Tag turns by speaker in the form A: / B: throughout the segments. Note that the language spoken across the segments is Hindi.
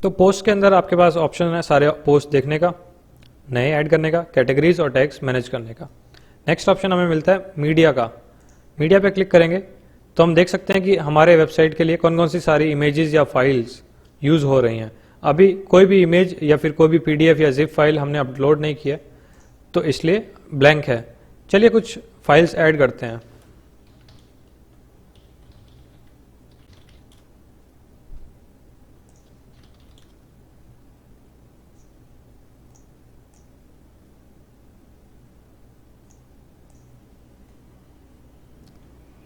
A: तो पोस्ट के अंदर आपके पास ऑप्शन है सारे पोस्ट देखने का, नए ऐड करने का, कैटेगरीज और टैग्स मैनेज करने का। नेक्स्ट ऑप्शन हमें मिलता है मीडिया का। मीडिया पे क्लिक करेंगे तो हम देख सकते हैं कि हमारे वेबसाइट के लिए कौन कौन सी सारी इमेजेस या फाइल्स यूज़ हो रही हैं। अभी कोई भी इमेज या फिर कोई भी पीडीएफ या जिप फाइल हमने अपलोड नहीं किया, तो इसलिए ब्लैंक है। चलिए कुछ फाइल्स ऐड करते हैं।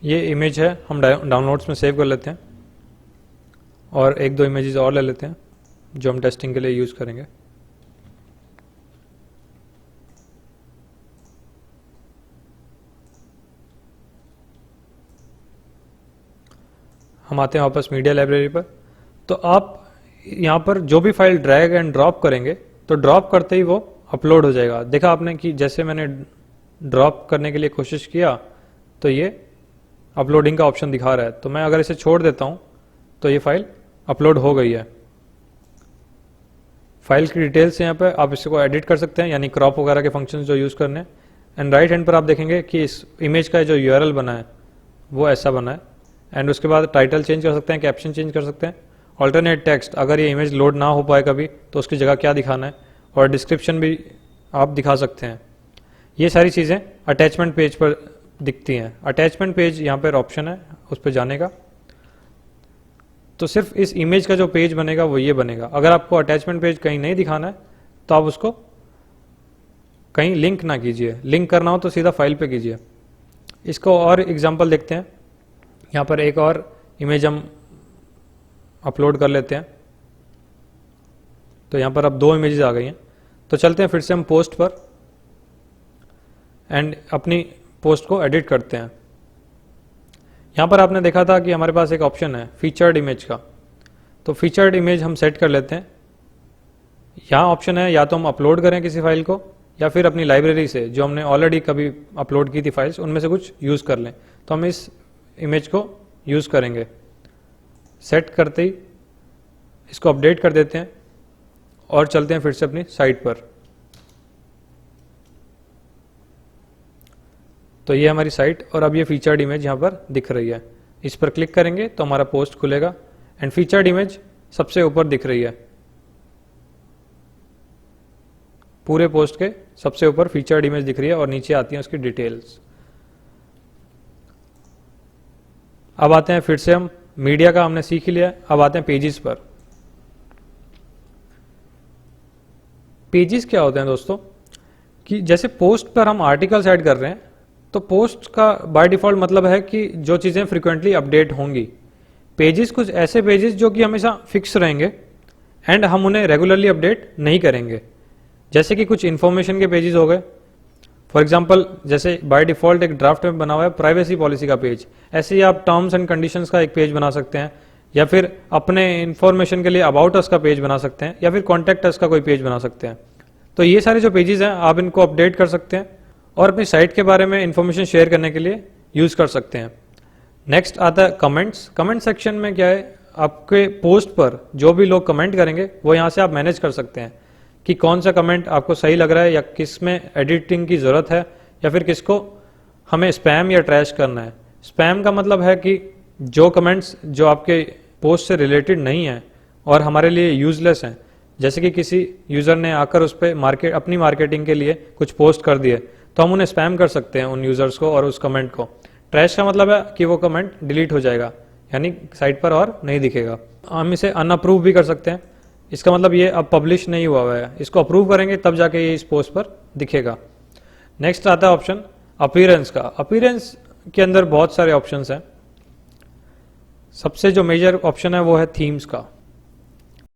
A: ये इमेज है, हम डाउनलोड्स में सेव कर लेते हैं और एक दो इमेजेस और ले लेते हैं जो हम टेस्टिंग के लिए यूज़ करेंगे। हम आते हैं वापस मीडिया लाइब्रेरी पर। तो आप यहाँ पर जो भी फाइल ड्रैग एंड ड्रॉप करेंगे तो ड्रॉप करते ही वो अपलोड हो जाएगा। देखा आपने कि जैसे मैंने ड्रॉप करने के लिए कोशिश किया तो ये अपलोडिंग का ऑप्शन दिखा रहा है। तो मैं अगर इसे छोड़ देता हूँ तो ये फाइल अपलोड हो गई है। फाइल की डिटेल्स यहाँ पे आप इसको एडिट कर सकते हैं, यानी क्रॉप वगैरह के फंक्शंस जो यूज़ करने हैं। एंड राइट हैंड पर आप देखेंगे कि इस इमेज का जो यूआरएल बना है वो ऐसा बना है। एंड उसके बाद टाइटल चेंज कर सकते हैं, कैप्शन चेंज कर सकते हैं, ऑल्टरनेट टेक्स्ट, अगर ये इमेज लोड ना हो पाए कभी तो उसकी जगह क्या दिखाना है, और डिस्क्रिप्शन भी आप दिखा सकते हैं। ये सारी चीज़ें अटैचमेंट पेज पर दिखती हैं। अटैचमेंट पेज यहाँ पर ऑप्शन है उस पर जाने का, तो सिर्फ इस इमेज का जो पेज बनेगा वो ये बनेगा। अगर आपको अटैचमेंट पेज कहीं नहीं दिखाना है तो आप उसको कहीं लिंक ना कीजिए, लिंक करना हो तो सीधा फाइल पे कीजिए। इसको और एग्जांपल देखते हैं। यहाँ पर एक और इमेज हम अपलोड कर लेते हैं। तो यहाँ पर अब दो इमेजेस आ गई हैं। तो चलते हैं फिर से हम पोस्ट पर एंड अपनी पोस्ट को एडिट करते हैं। यहाँ पर आपने देखा था कि हमारे पास एक ऑप्शन है फीचर्ड इमेज का। तो फीचर्ड इमेज हम सेट कर लेते हैं। यहाँ ऑप्शन है या तो हम अपलोड करें किसी फाइल को या फिर अपनी लाइब्रेरी से जो हमने ऑलरेडी कभी अपलोड की थी फाइल्स उनमें से कुछ यूज़ कर लें। तो हम इस इमेज को यूज़ करेंगे। सेट करते ही इसको अपडेट कर देते हैं और चलते हैं फिर से अपनी साइट पर। तो ये हमारी साइट और अब ये फीचर्ड इमेज यहाँ पर दिख रही है। इस पर क्लिक करेंगे तो हमारा पोस्ट खुलेगा एंड फीचर्ड इमेज सबसे ऊपर दिख रही है। पूरे पोस्ट के सबसे ऊपर फीचर्ड इमेज दिख रही है और नीचे आती है उसकी डिटेल्स। अब आते हैं फिर से हम मीडिया का हमने सीख ही लिया। अब आते हैं पेजेस पर। पेजेस क्या होते हैं दोस्तों, कि जैसे पोस्ट पर हम आर्टिकल्स ऐड कर रहे हैं तो पोस्ट का बाय डिफॉल्ट मतलब है कि जो चीज़ें फ्रिक्वेंटली अपडेट होंगी। पेजेस कुछ ऐसे पेजेस जो कि हमेशा फिक्स रहेंगे एंड हम उन्हें रेगुलरली अपडेट नहीं करेंगे। जैसे कि कुछ इन्फॉर्मेशन के पेजेस हो गए। फॉर एग्जाम्पल जैसे बाय डिफॉल्ट एक ड्राफ्ट में बना हुआ है प्राइवेसी पॉलिसी का पेज, ऐसे ही आप टर्म्स एंड कंडीशंस का एक पेज बना सकते हैं, या फिर अपने इन्फॉर्मेशन के लिए अबाउट अस का पेज बना सकते हैं, या फिर कॉन्टैक्ट अस का कोई पेज बना सकते हैं। तो ये सारे जो पेजेस हैं आप इनको अपडेट कर सकते हैं और अपनी साइट के बारे में इंफॉर्मेशन शेयर करने के लिए यूज़ कर सकते हैं। नेक्स्ट आता है कमेंट्स। कमेंट सेक्शन में क्या है, आपके पोस्ट पर जो भी लोग कमेंट करेंगे वो यहाँ से आप मैनेज कर सकते हैं कि कौन सा कमेंट आपको सही लग रहा है या किस में एडिटिंग की ज़रूरत है, या फिर किसको हमें स्पैम या ट्रैश करना है। स्पैम का मतलब है कि जो कमेंट्स जो आपके पोस्ट से रिलेटेड नहीं है और हमारे लिए यूजलेस हैं, जैसे कि किसी यूज़र ने आकर उस पर अपनी मार्केटिंग के लिए कुछ पोस्ट कर दिए तो हम उन्हें स्पैम कर सकते हैं उन यूज़र्स को और उस कमेंट को। ट्रैश का मतलब है कि वो कमेंट डिलीट हो जाएगा, यानी साइट पर और नहीं दिखेगा। हम इसे अनअप्रूव भी कर सकते हैं। इसका मतलब ये अब पब्लिश नहीं हुआ है, इसको अप्रूव करेंगे तब जाके ये इस पोस्ट पर दिखेगा। नेक्स्ट आता है ऑप्शन अपीयरेंस का। अपीयरेंस के अंदर बहुत सारे ऑप्शंस हैं। सबसे जो मेजर ऑप्शन है वो है थीम्स का।